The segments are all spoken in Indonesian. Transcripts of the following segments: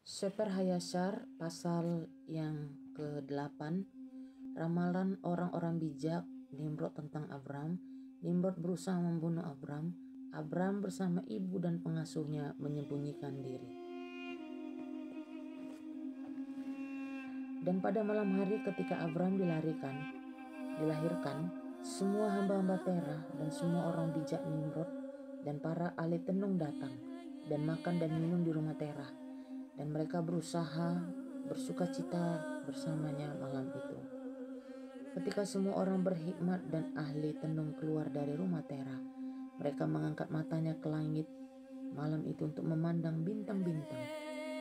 Sefer Hayashar pasal yang ke-8, ramalan orang-orang bijak, Nimrod tentang Abram. Nimrod berusaha membunuh Abram. Abram bersama ibu dan pengasuhnya menyembunyikan diri. Dan pada malam hari ketika Abram dilahirkan, semua hamba-hamba Terah dan semua orang bijak Nimrod dan para ahli tenung datang dan makan dan minum di rumah Terah. Dan mereka berusaha bersukacita bersamanya malam itu. Ketika semua orang berhikmat dan ahli tenung keluar dari rumah Terah, mereka mengangkat matanya ke langit malam itu untuk memandang bintang-bintang.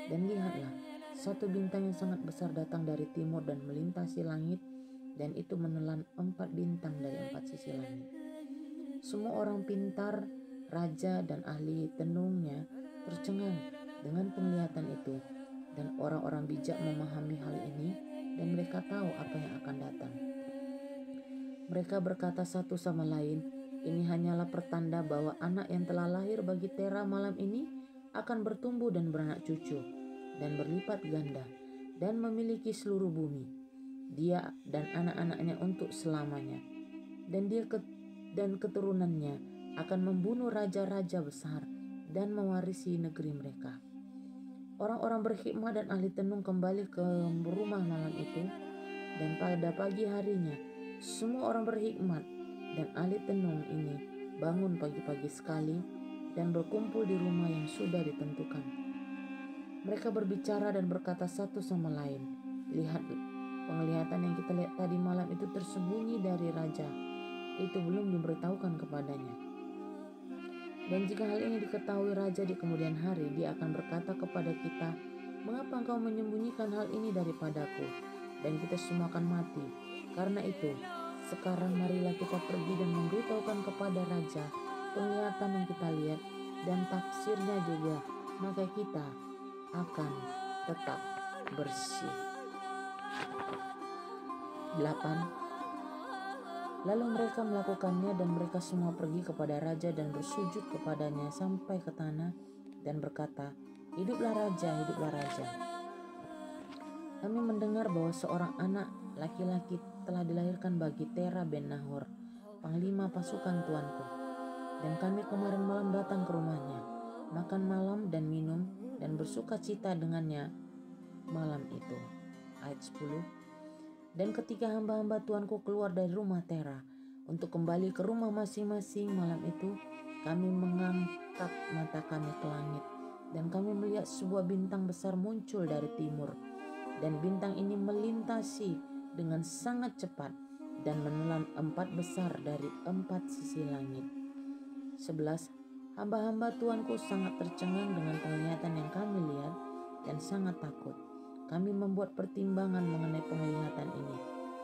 Dan lihatlah, satu bintang yang sangat besar datang dari timur dan melintasi langit, dan itu menelan 4 bintang dari 4 sisi langit. Semua orang pintar, raja dan ahli tenungnya tercengang dengan penglihatan itu, dan orang-orang bijak memahami hal ini, dan mereka tahu apa yang akan datang. Mereka berkata satu sama lain, "Ini hanyalah pertanda bahwa anak yang telah lahir bagi Terah malam ini akan bertumbuh dan beranak cucu, dan berlipat ganda, dan memiliki seluruh bumi, dia dan anak-anaknya untuk selamanya. Dan dia dan keturunannya akan membunuh raja-raja besar dan mewarisi negeri mereka." Orang-orang berhikmat dan ahli tenung kembali ke rumah malam itu, dan pada pagi harinya semua orang berhikmat dan ahli tenung ini bangun pagi-pagi sekali dan berkumpul di rumah yang sudah ditentukan. Mereka berbicara dan berkata satu sama lain, "Lihat, penglihatan yang kita lihat tadi malam itu tersembunyi dari raja. Itu belum diberitahukan kepadanya. Dan jika hal ini diketahui raja di kemudian hari, dia akan berkata kepada kita, 'Mengapa engkau menyembunyikan hal ini daripadaku?' Dan kita semua akan mati. Karena itu, sekarang marilah kita pergi dan memberitahukan kepada raja penglihatan yang kita lihat dan tafsirnya juga, maka kita akan tetap bersih." 8. Lalu mereka melakukannya, dan mereka semua pergi kepada raja dan bersujud kepadanya sampai ke tanah dan berkata, "Hiduplah raja, hiduplah raja. Kami mendengar bahwa seorang anak laki-laki telah dilahirkan bagi Terah ben Nahor, panglima pasukan tuanku. Dan kami kemarin malam datang ke rumahnya, makan malam dan minum dan bersuka cita dengannya malam itu." Ayat 10. Dan ketika hamba-hamba Tuanku keluar dari rumah Terah untuk kembali ke rumah masing-masing malam itu, kami mengangkat mata kami ke langit, dan kami melihat sebuah bintang besar muncul dari timur. Dan bintang ini melintasi dengan sangat cepat dan menelan 4 besar dari 4 sisi langit. 11. Hamba-hamba Tuanku sangat tercengang dengan penglihatan yang kami lihat dan sangat takut. Kami membuat pertimbangan mengenai penglihatan ini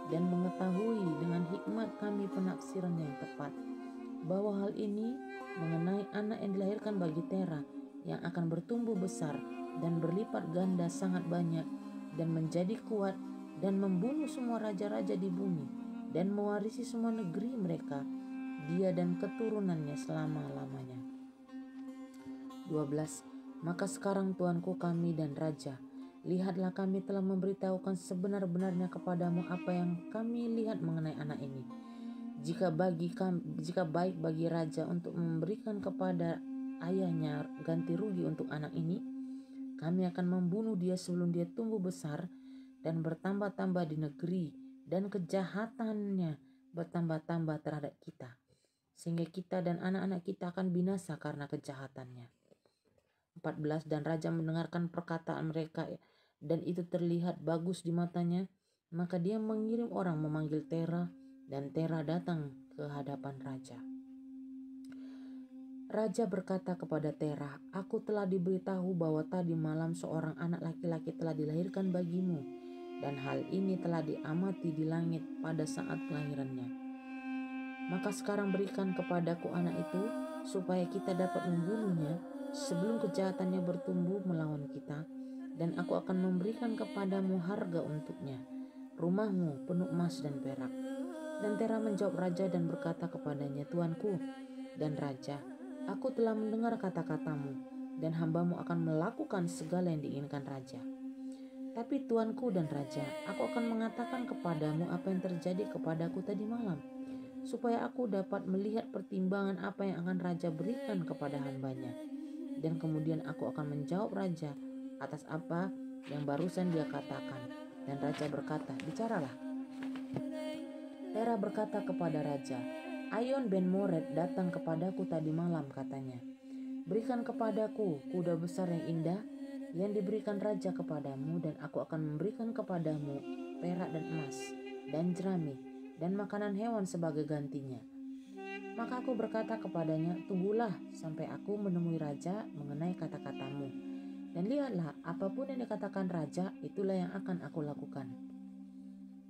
dan mengetahui dengan hikmat kami penafsiran yang tepat, bahwa hal ini mengenai anak yang dilahirkan bagi Terah yang akan bertumbuh besar dan berlipat ganda sangat banyak dan menjadi kuat dan membunuh semua raja-raja di bumi dan mewarisi semua negeri mereka, dia dan keturunannya selama-lamanya. 12. Maka sekarang Tuanku kami dan Raja, lihatlah kami telah memberitahukan sebenar-benarnya kepadamu apa yang kami lihat mengenai anak ini. Jika baik bagi raja untuk memberikan kepada ayahnya ganti rugi untuk anak ini, kami akan membunuh dia sebelum dia tumbuh besar dan bertambah-tambah di negeri, dan kejahatannya bertambah-tambah terhadap kita, sehingga kita dan anak-anak kita akan binasa karena kejahatannya. 14. Dan raja mendengarkan perkataan mereka, dan itu terlihat bagus di matanya, maka dia mengirim orang memanggil Terah, dan Terah datang ke hadapan raja. Raja berkata kepada Terah, "Aku telah diberitahu bahwa tadi malam seorang anak laki-laki telah dilahirkan bagimu, dan hal ini telah diamati di langit pada saat kelahirannya. Maka sekarang berikan kepadaku anak itu, supaya kita dapat membunuhnya sebelum kejahatannya bertumbuh melawan kita, dan aku akan memberikan kepadamu harga untuknya, rumahmu penuh emas dan perak." Dan Terah menjawab raja dan berkata kepadanya, "Tuanku dan raja, aku telah mendengar kata-katamu, dan hambamu akan melakukan segala yang diinginkan raja. Tapi tuanku dan raja, aku akan mengatakan kepadamu apa yang terjadi kepadaku tadi malam, supaya aku dapat melihat pertimbangan apa yang akan raja berikan kepada hambanya. Dan kemudian aku akan menjawab raja atas apa yang barusan dia katakan. Dan raja berkata, bicaralah. Tera berkata kepada raja, Aion ben Mored datang kepadaku tadi malam, katanya. Berikan kepadaku kuda besar yang indah yang diberikan raja kepadamu, dan aku akan memberikan kepadamu perak dan emas dan jerami dan makanan hewan sebagai gantinya. Maka aku berkata kepadanya, tunggulah sampai aku menemui raja mengenai kata-katamu. Dan lihatlah, apapun yang dikatakan raja, itulah yang akan aku lakukan.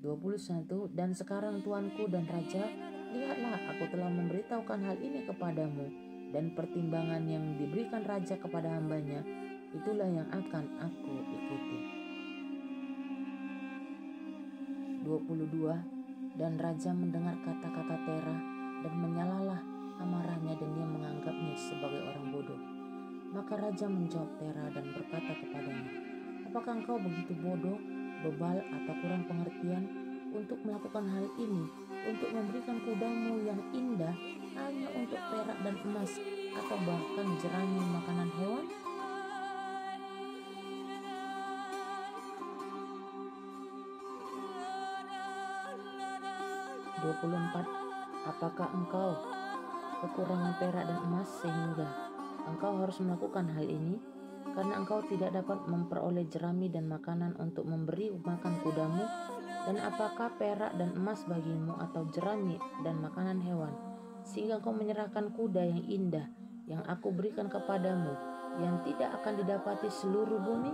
21. Dan sekarang tuanku dan raja, lihatlah, aku telah memberitahukan hal ini kepadamu, dan pertimbangan yang diberikan raja kepada hambanya, itulah yang akan aku ikuti. 22. Dan raja mendengar kata-kata Tera, dan menyalalah amarahnya, dan dia menganggapnya sebagai orang bodoh. Maka raja menjawab Tera dan berkata kepadanya, apakah engkau begitu bodoh, bebal, atau kurang pengertian untuk melakukan hal ini, untuk memberikan kudamu yang indah hanya untuk perak dan emas, atau bahkan jerami makanan hewan? Apakah engkau kekurangan perak dan emas sehingga engkau harus melakukan hal ini? Karena engkau tidak dapat memperoleh jerami dan makanan untuk memberi makan kudamu? Dan apakah perak dan emas bagimu, atau jerami dan makanan hewan, sehingga engkau menyerahkan kuda yang indah yang aku berikan kepadamu, yang tidak akan didapati seluruh bumi?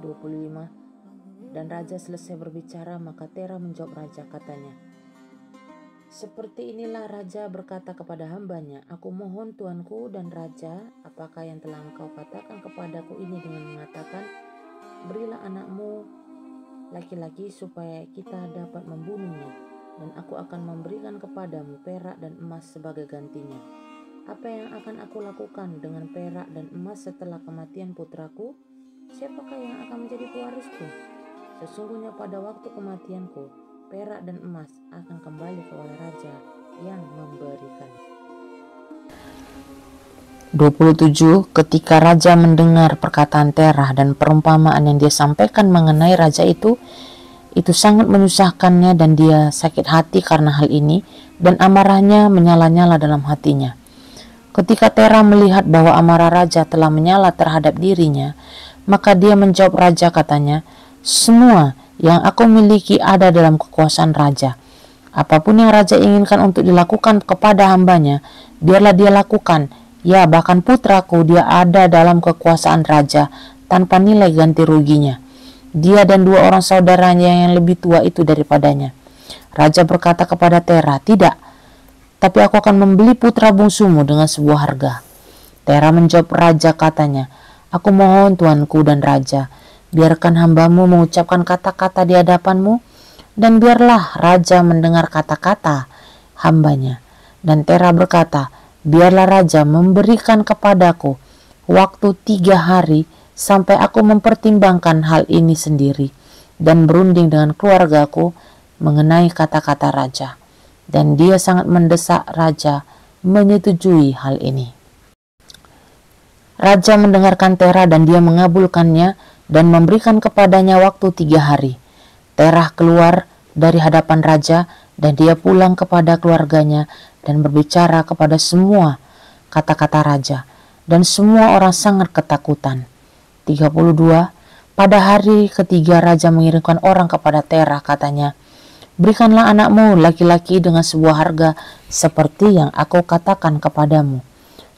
25. Dan raja selesai berbicara, maka Tera menjawab raja, katanya, seperti inilah raja berkata kepada hambanya, aku mohon tuanku dan raja, apakah yang telah engkau katakan kepadaku ini dengan mengatakan, berilah anakmu laki-laki supaya kita dapat membunuhnya, dan aku akan memberikan kepadamu perak dan emas sebagai gantinya. Apa yang akan aku lakukan dengan perak dan emas setelah kematian putraku? Siapakah yang akan menjadi pewarisku? Sesungguhnya pada waktu kematianku, perak dan emas akan kembali kepada raja yang memberikan. 27. Ketika raja mendengar perkataan Tera dan perumpamaan yang dia sampaikan mengenai raja itu sangat menyusahkannya, dan dia sakit hati karena hal ini, dan amarahnya menyala-nyala dalam hatinya. Ketika Tera melihat bahwa amarah raja telah menyala terhadap dirinya, maka dia menjawab raja, katanya, semua yang aku miliki ada dalam kekuasaan raja. Apapun yang raja inginkan untuk dilakukan kepada hambanya, biarlah dia lakukan. Ya, bahkan putraku dia ada dalam kekuasaan raja tanpa nilai ganti ruginya. Dia dan 2 orang saudaranya yang lebih tua itu daripadanya. Raja berkata kepada Tera, tidak, tapi aku akan membeli putra bungsumu dengan sebuah harga. Tera menjawab raja, katanya, aku mohon tuanku dan raja, biarkan hambamu mengucapkan kata-kata di hadapanmu, dan biarlah raja mendengar kata-kata hambanya. Dan Tera berkata, biarlah raja memberikan kepadaku waktu 3 hari sampai aku mempertimbangkan hal ini sendiri dan berunding dengan keluargaku mengenai kata-kata raja. Dan dia sangat mendesak raja menyetujui hal ini. Raja mendengarkan Tera dan dia mengabulkannya dan memberikan kepadanya waktu 3 hari. Tera keluar dari hadapan raja dan dia pulang kepada keluarganya dan berbicara kepada semua kata-kata raja, dan semua orang sangat ketakutan. 32. Pada hari ketiga raja mengirimkan orang kepada Tera, katanya, berikanlah anakmu laki-laki dengan sebuah harga seperti yang aku katakan kepadamu.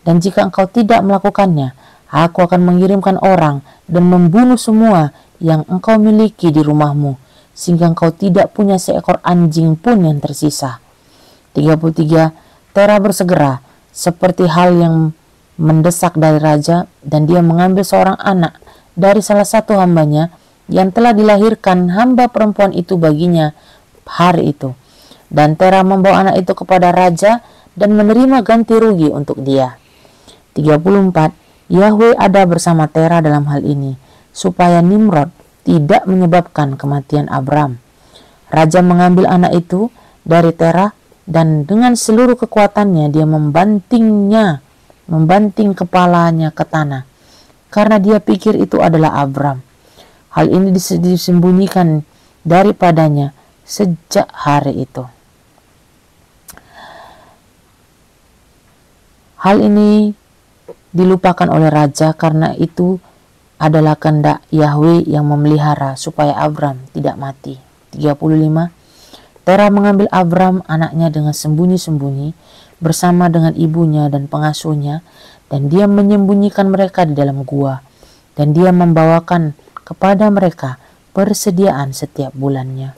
Dan jika engkau tidak melakukannya, aku akan mengirimkan orang dan membunuh semua yang engkau miliki di rumahmu, sehingga engkau tidak punya seekor anjing pun yang tersisa. 33. Tera bersegera seperti hal yang mendesak dari raja, dan dia mengambil seorang anak dari salah satu hambanya yang telah dilahirkan hamba perempuan itu baginya hari itu. Dan Tera membawa anak itu kepada raja dan menerima ganti rugi untuk dia. 34. Yahweh ada bersama Terah dalam hal ini, supaya Nimrod tidak menyebabkan kematian Abram. Raja mengambil anak itu dari Terah dan dengan seluruh kekuatannya dia membanting kepalanya ke tanah, karena dia pikir itu adalah Abram. Hal ini disembunyikan daripadanya sejak hari itu. Hal ini dilupakan oleh raja karena itu adalah kehendak Yahweh yang memelihara supaya Abram tidak mati. 35. Terah mengambil Abram anaknya dengan sembunyi-sembunyi bersama dengan ibunya dan pengasuhnya, dan dia menyembunyikan mereka di dalam gua, dan dia membawakan kepada mereka persediaan setiap bulannya.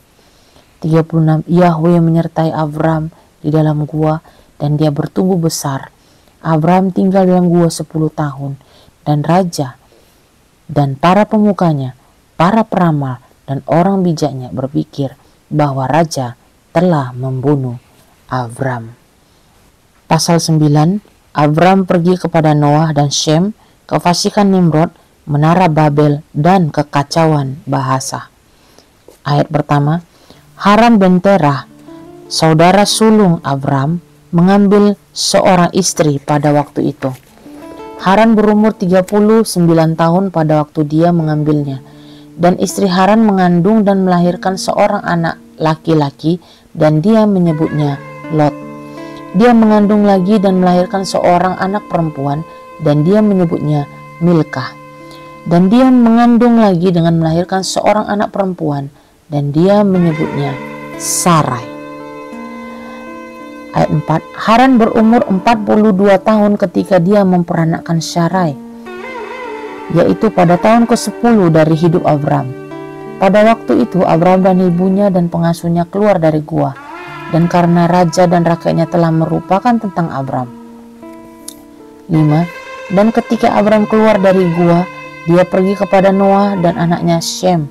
36. Yahweh menyertai Abram di dalam gua dan dia bertumbuh besar. Abram tinggal dalam gua 10 tahun, dan raja dan para pemukanya, para peramal dan orang bijaknya berpikir bahwa raja telah membunuh Abram. Pasal 9. Abram pergi kepada Noah dan Shem, kefasikan Nimrod, menara Babel, dan kekacauan bahasa. Ayat pertama. Haran bin Terah, saudara sulung Abram, mengambil seorang istri pada waktu itu. Haran berumur 39 tahun pada waktu dia mengambilnya, dan istri Haran mengandung dan melahirkan seorang anak laki-laki, dan dia menyebutnya Lot. Dia mengandung lagi dan melahirkan seorang anak perempuan, dan dia menyebutnya Milkah. Dan dia mengandung lagi dengan melahirkan seorang anak perempuan, dan dia menyebutnya Sarai. Ayat 4. Haran berumur 42 tahun ketika dia memperanakkan Sarai, yaitu pada tahun ke-10 dari hidup Abram. Pada waktu itu Abram dan ibunya dan pengasuhnya keluar dari gua, dan karena raja dan rakyatnya telah merupakan tentang Abram. 5. Dan ketika Abram keluar dari gua, dia pergi kepada Noah dan anaknya Shem,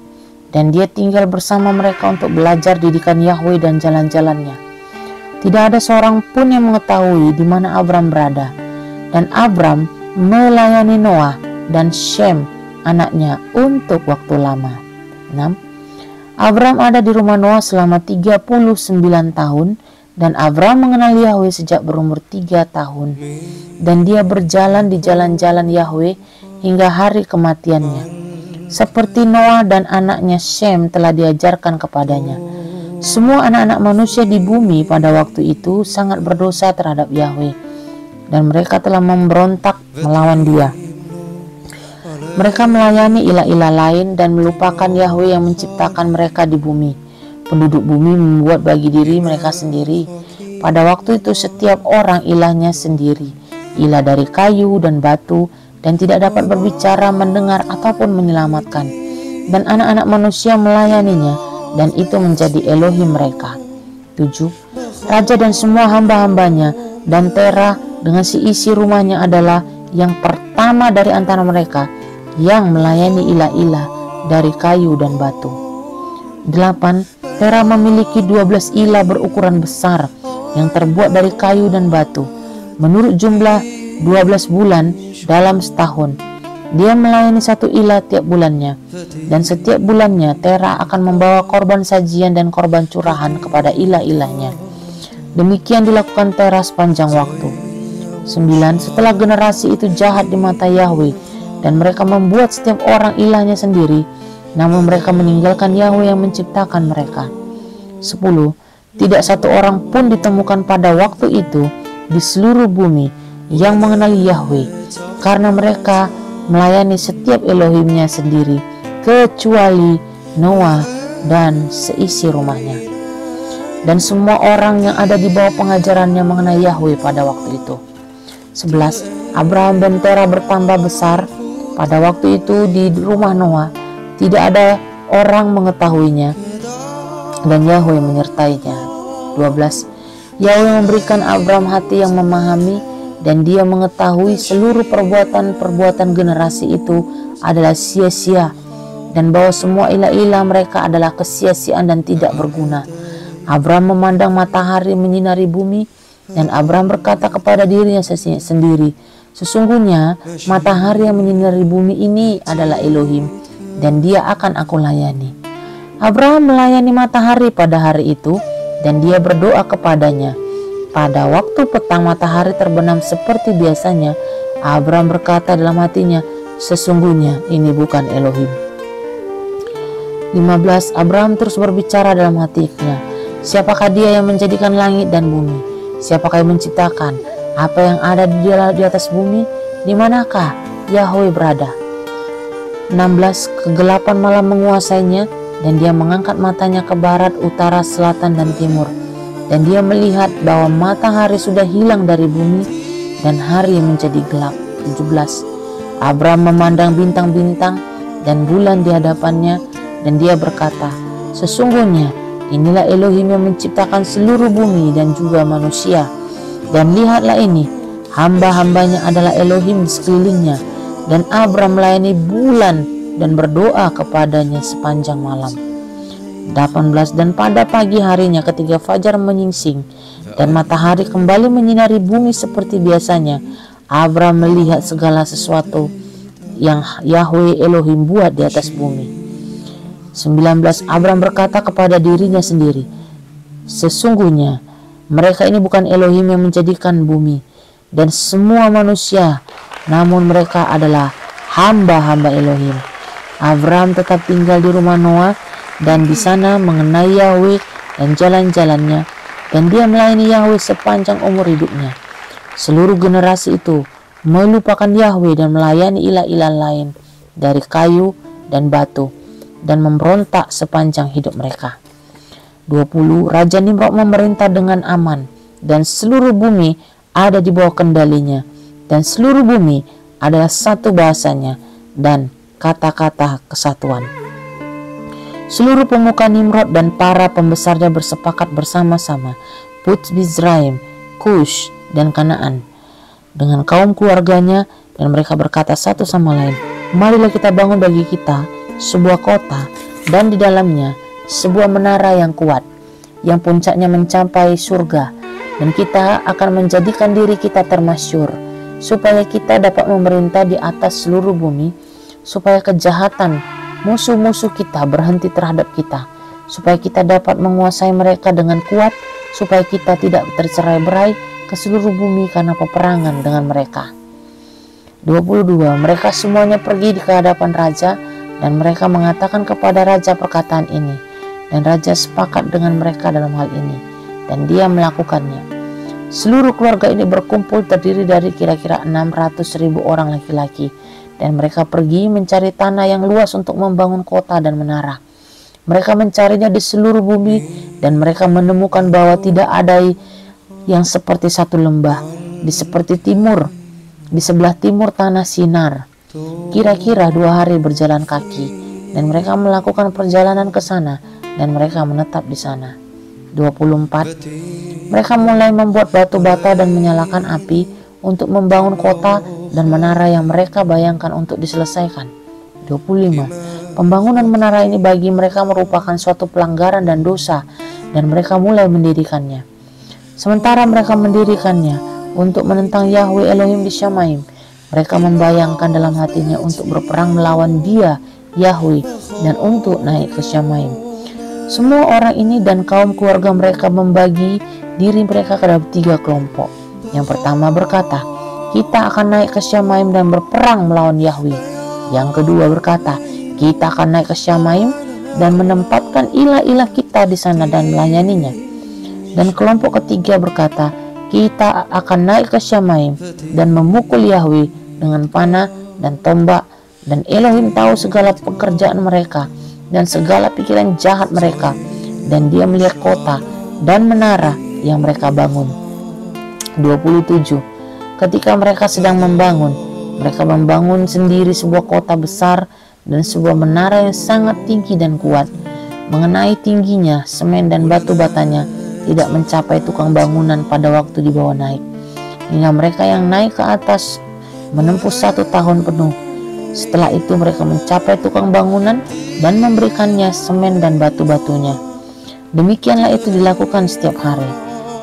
dan dia tinggal bersama mereka untuk belajar didikan Yahweh dan jalan-jalannya. Tidak ada seorang pun yang mengetahui di mana Abram berada, dan Abram melayani Noah dan Shem anaknya untuk waktu lama. 6. Abram ada di rumah Noah selama 39 tahun, dan Abram mengenal Yahweh sejak berumur 3 tahun, dan dia berjalan di jalan-jalan Yahweh hingga hari kematiannya, seperti Noah dan anaknya Shem telah diajarkan kepadanya. Semua anak-anak manusia di bumi pada waktu itu sangat berdosa terhadap Yahweh, dan mereka telah memberontak melawan Dia. Mereka melayani ilah-ilah lain dan melupakan Yahweh yang menciptakan mereka di bumi. Penduduk bumi membuat bagi diri mereka sendiri. Pada waktu itu setiap orang ilahnya sendiri, ilah dari kayu dan batu, dan tidak dapat berbicara, mendengar, ataupun menyelamatkan. Dan anak-anak manusia melayaninya, dan itu menjadi Elohim mereka. 7. Raja dan semua hamba-hambanya dan Terah dengan seisi rumahnya adalah yang pertama dari antara mereka yang melayani ilah-ilah dari kayu dan batu. 8. Terah memiliki 12 ilah berukuran besar yang terbuat dari kayu dan batu, menurut jumlah 12 bulan dalam setahun. Dia melayani satu ilah tiap bulannya, dan setiap bulannya Terah akan membawa korban sajian dan korban curahan kepada ilah-ilahnya. Demikian dilakukan Terah sepanjang waktu. 9. Setelah generasi itu jahat di mata Yahweh, dan mereka membuat setiap orang ilahnya sendiri, namun mereka meninggalkan Yahweh yang menciptakan mereka. 10. Tidak satu orang pun ditemukan pada waktu itu di seluruh bumi yang mengenali Yahweh, karena mereka melayani setiap Elohimnya sendiri, kecuali Noah dan seisi rumahnya, dan semua orang yang ada di bawah pengajarannya mengenai Yahweh pada waktu itu. 11. Abraham dan Terah bertambah besar pada waktu itu di rumah Noah. Tidak ada orang mengetahuinya, dan Yahweh menyertainya. 12. Yahweh memberikan Abram hati yang memahami, dan dia mengetahui seluruh perbuatan-perbuatan generasi itu adalah sia-sia, dan bahwa semua ilah-ilah mereka adalah kesia-siaan dan tidak berguna. Abram memandang matahari menyinari bumi, dan Abram berkata kepada dirinya sendiri, Sesungguhnya matahari yang menyinari bumi ini adalah Elohim, dan dia akan aku layani. Abraham melayani matahari pada hari itu, dan dia berdoa kepadanya. Pada waktu petang matahari terbenam seperti biasanya, Abraham berkata dalam hatinya, sesungguhnya ini bukan Elohim. 15. Abraham terus berbicara dalam hatinya, siapakah dia yang menjadikan langit dan bumi? Siapakah yang menciptakan apa yang ada di atas bumi? Di manakah Yahweh berada? 16. Kegelapan malam menguasainya, dan dia mengangkat matanya ke barat, utara, selatan, dan timur. Dan dia melihat bahwa matahari sudah hilang dari bumi, dan hari menjadi gelap. 17. Abraham memandang bintang-bintang dan bulan di hadapannya, dan dia berkata, sesungguhnya inilah Elohim yang menciptakan seluruh bumi dan juga manusia. Dan lihatlah ini, hamba-hambanya adalah Elohim di sekelilingnya. Dan Abraham melayani bulan dan berdoa kepadanya sepanjang malam. 18. Dan pada pagi harinya ketika fajar menyingsing dan matahari kembali menyinari bumi seperti biasanya, Abraham melihat segala sesuatu yang Yahweh Elohim buat di atas bumi. 19. Abraham berkata kepada dirinya sendiri, sesungguhnya mereka ini bukan Elohim yang menjadikan bumi dan semua manusia, namun mereka adalah hamba-hamba Elohim. Abraham tetap tinggal di rumah Noah dan di sana mengenai Yahweh dan jalan-jalannya, dan dia melayani Yahweh sepanjang umur hidupnya. Seluruh generasi itu melupakan Yahweh dan melayani ilah-ilah lain dari kayu dan batu, dan memberontak sepanjang hidup mereka. 20. Raja Nimrod memerintah dengan aman, dan seluruh bumi ada di bawah kendalinya, dan seluruh bumi adalah satu bahasanya dan kata-kata kesatuan. Seluruh pemuka Nimrod dan para pembesarnya bersepakat bersama-sama, Put Mizraim, Kush, dan Kanaan, dengan kaum keluarganya, dan mereka berkata satu sama lain, marilah kita bangun bagi kita sebuah kota, dan di dalamnya sebuah menara yang kuat, yang puncaknya mencapai surga, dan kita akan menjadikan diri kita termasyur, supaya kita dapat memerintah di atas seluruh bumi, supaya kejahatan musuh-musuh kita berhenti terhadap kita, supaya kita dapat menguasai mereka dengan kuat, supaya kita tidak tercerai-berai ke seluruh bumi karena peperangan dengan mereka. 22. Mereka semuanya pergi di hadapan raja, dan mereka mengatakan kepada raja perkataan ini, dan raja sepakat dengan mereka dalam hal ini, dan dia melakukannya. Seluruh keluarga ini berkumpul terdiri dari kira-kira 600.000 orang laki-laki, dan mereka pergi mencari tanah yang luas untuk membangun kota dan menara. Mereka mencarinya di seluruh bumi, dan mereka menemukan bahwa tidak ada yang seperti satu lembah di sebelah timur tanah Sinar. Kira-kira 2 hari berjalan kaki, dan mereka melakukan perjalanan ke sana, dan mereka menetap di sana. 24. Mereka mulai membuat batu bata dan menyalakan api untuk membangun kota dan menara yang mereka bayangkan untuk diselesaikan. 25. Pembangunan menara ini bagi mereka merupakan suatu pelanggaran dan dosa, dan mereka mulai mendirikannya. Sementara mereka mendirikannya untuk menentang Yahweh Elohim di Syamaim, mereka membayangkan dalam hatinya untuk berperang melawan dia, Yahweh, dan untuk naik ke Syamaim. Semua orang ini dan kaum keluarga mereka membagi diri mereka ke dalam 3 kelompok. Yang pertama berkata, kita akan naik ke Syamaim dan berperang melawan Yahweh. Yang kedua berkata, kita akan naik ke Syamaim dan menempatkan ilah-ilah kita di sana dan melayaninya. Dan kelompok ketiga berkata, kita akan naik ke Syamaim dan memukul Yahweh dengan panah dan tombak, dan Elohim tahu segala pekerjaan mereka dan segala pikiran jahat mereka, dan dia melihat kota dan menara yang mereka bangun. 27. Ketika mereka sedang membangun, mereka membangun sendiri sebuah kota besar dan sebuah menara yang sangat tinggi dan kuat. Mengenai tingginya, semen dan batu batanya tidak mencapai tukang bangunan pada waktu dibawa naik, hingga mereka yang naik ke atas menempuh 1 tahun penuh. Setelah itu mereka mencapai tukang bangunan dan memberikannya semen dan batu-batunya. Demikianlah itu dilakukan setiap hari.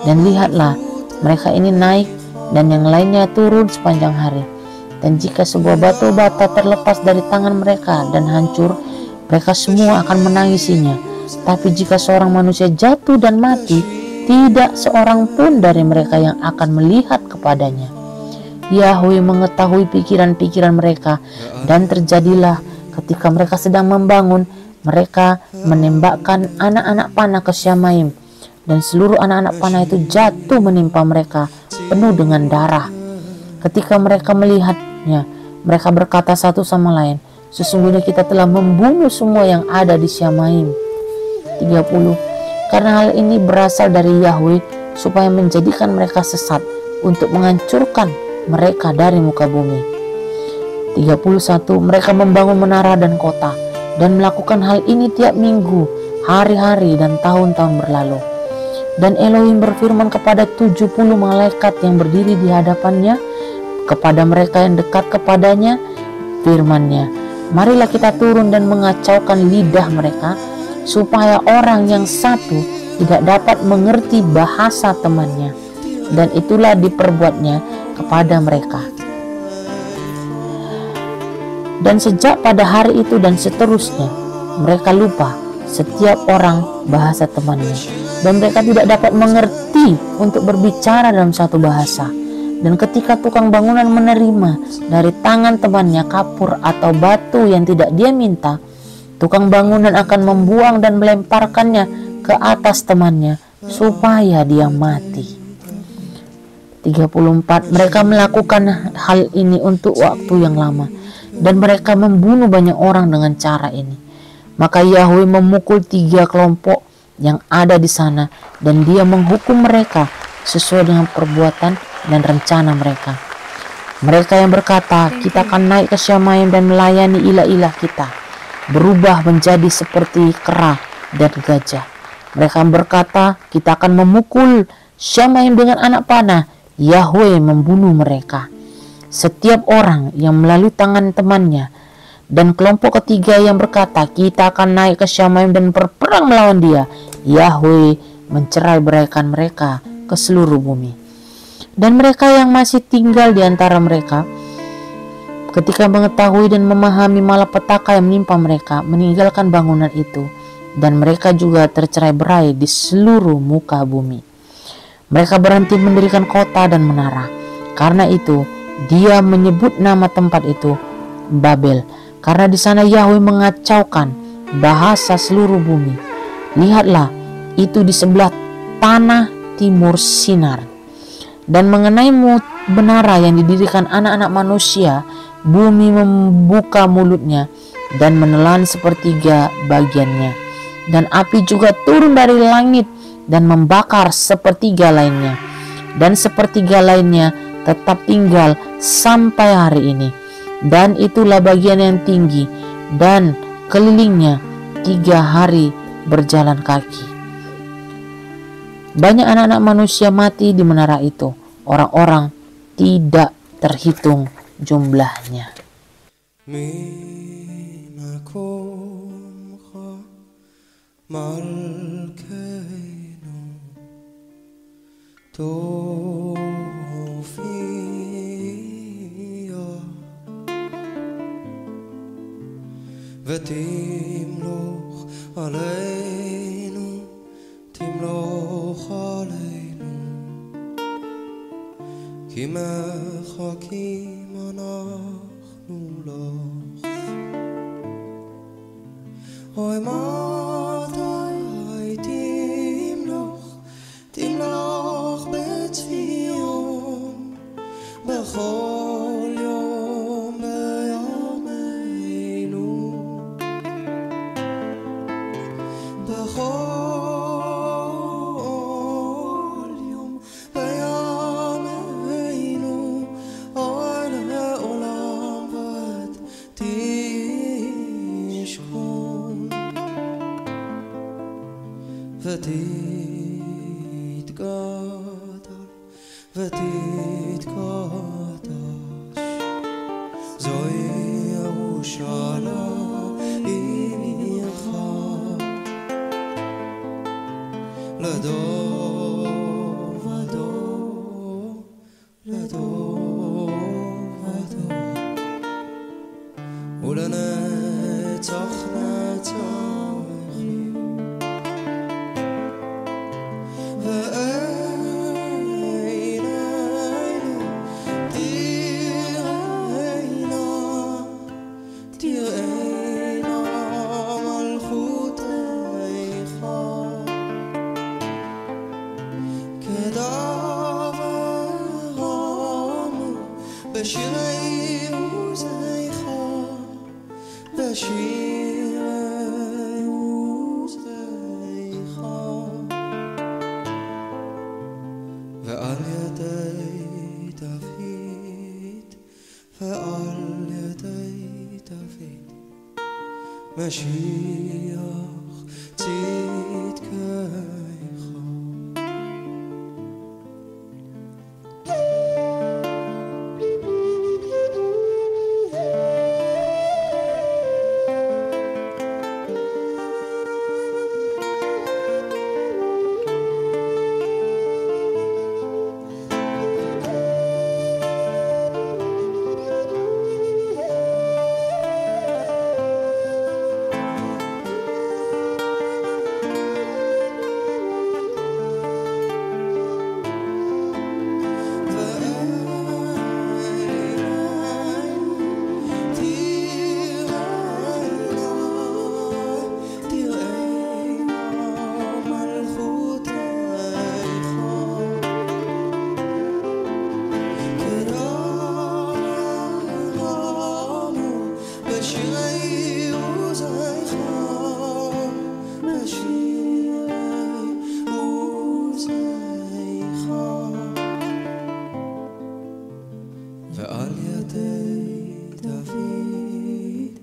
Dan lihatlah, mereka ini naik dan yang lainnya turun sepanjang hari. Dan jika sebuah batu bata terlepas dari tangan mereka dan hancur, mereka semua akan menangisinya. Tapi jika seorang manusia jatuh dan mati, tidak seorang pun dari mereka yang akan melihat kepadanya. Yahweh mengetahui pikiran-pikiran mereka, dan terjadilah ketika mereka sedang membangun, mereka menembakkan anak-anak panah ke Syamaim, dan seluruh anak-anak panah itu jatuh menimpa mereka penuh dengan darah. Ketika mereka melihatnya, mereka berkata satu sama lain, sesungguhnya kita telah membunuh semua yang ada di Syamaim. 30. Karena hal ini berasal dari Yahweh, supaya menjadikan mereka sesat, untuk menghancurkan mereka dari muka bumi. 31. Mereka membangun menara dan kota, dan melakukan hal ini tiap minggu, hari-hari dan tahun-tahun berlalu. Dan Elohim berfirman kepada 70 malaikat yang berdiri di hadapannya, kepada mereka yang dekat kepadanya, firman-Nya, marilah kita turun dan mengacaukan lidah mereka, supaya orang yang satu tidak dapat mengerti bahasa temannya. Dan itulah diperbuatnya kepada mereka. Dan sejak pada hari itu dan seterusnya, mereka lupa setiap orang bahasa temannya, dan mereka tidak dapat mengerti untuk berbicara dalam satu bahasa. Dan ketika tukang bangunan menerima dari tangan temannya kapur atau batu yang tidak dia minta, tukang bangunan akan membuang dan melemparkannya ke atas temannya supaya dia mati. 34. Mereka melakukan hal ini untuk waktu yang lama, dan mereka membunuh banyak orang dengan cara ini. Maka Yahweh memukul 3 kelompok yang ada di sana, dan dia menghukum mereka sesuai dengan perbuatan dan rencana mereka. Mereka yang berkata, kita akan naik ke Syamaim dan melayani ilah-ilah kita, berubah menjadi seperti kera dan gajah. Mereka berkata, kita akan memukul Syamaim dengan anak panah. Yahweh membunuh mereka, setiap orang yang melalui tangan temannya. Dan kelompok ketiga yang berkata, kita akan naik ke Syamaim dan berperang melawan dia. Yahweh mencerai beraikan mereka ke seluruh bumi. Dan mereka yang masih tinggal di antara mereka, ketika mengetahui dan memahami malapetaka yang menimpa mereka, meninggalkan bangunan itu, dan mereka juga tercerai berai di seluruh muka bumi. Mereka berhenti mendirikan kota dan menara. Karena itu, dia menyebut nama tempat itu Babel, karena di sana Yahweh mengacaukan bahasa seluruh bumi. Lihatlah, itu di sebelah tanah timur Sinar. Dan mengenai menara yang didirikan anak-anak manusia, bumi membuka mulutnya dan menelan sepertiga bagiannya. Dan api juga turun dari langit dan membakar sepertiga lainnya. Dan sepertiga lainnya tetap tinggal sampai hari ini. Dan itulah bagian yang tinggi, dan kelilingnya 3 hari berjalan kaki. Banyak anak-anak manusia mati di menara itu. Orang-orang tidak terhitung jumlahnya. ותמלוך עלינו, תמלוך עלינו, כי מחכים אנחנו לך. אוי מתי תמלוך, תמלוך בציון, בכל יום בימינו, בכל יום בימינו, אוי לעולם ותשכון, ותתגדל ותתקדש, זוהי ירושלים עירך, לדור ודור, לדור ודור. בשירי עוזריך ועל ידי דוד ועל ידי דוד משיח צדקך. ועל ידי דוד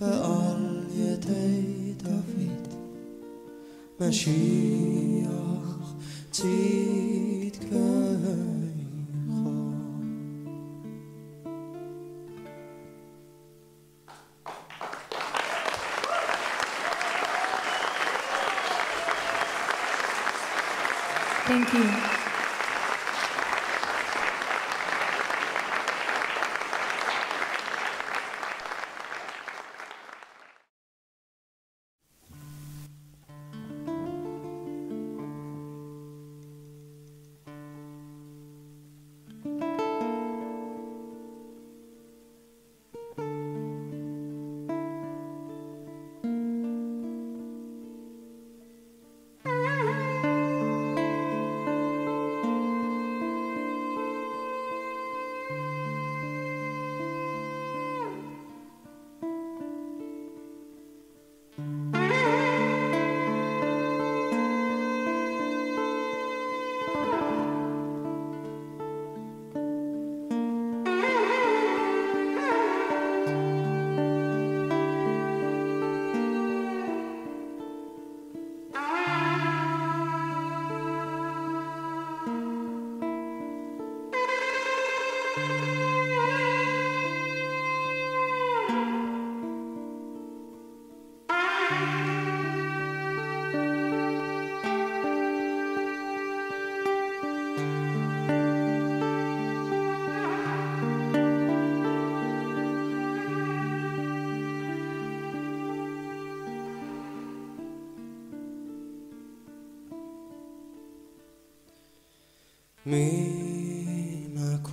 ועל ידי דוד משיח צדקך. Thank you.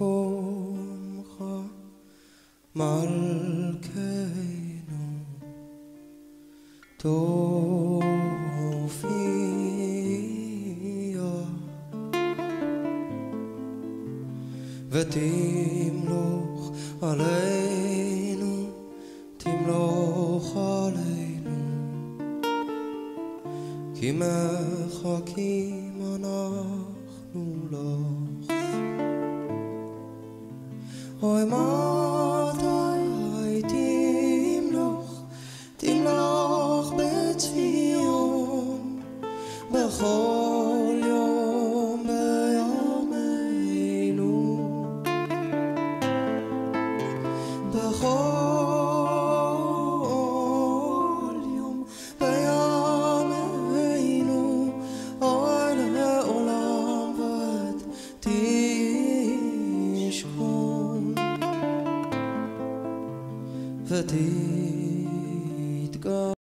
ממקומך מלכנו תופיע ותמלוך עלינו, תמלוך עלינו, כי מחכים אנחנו לך.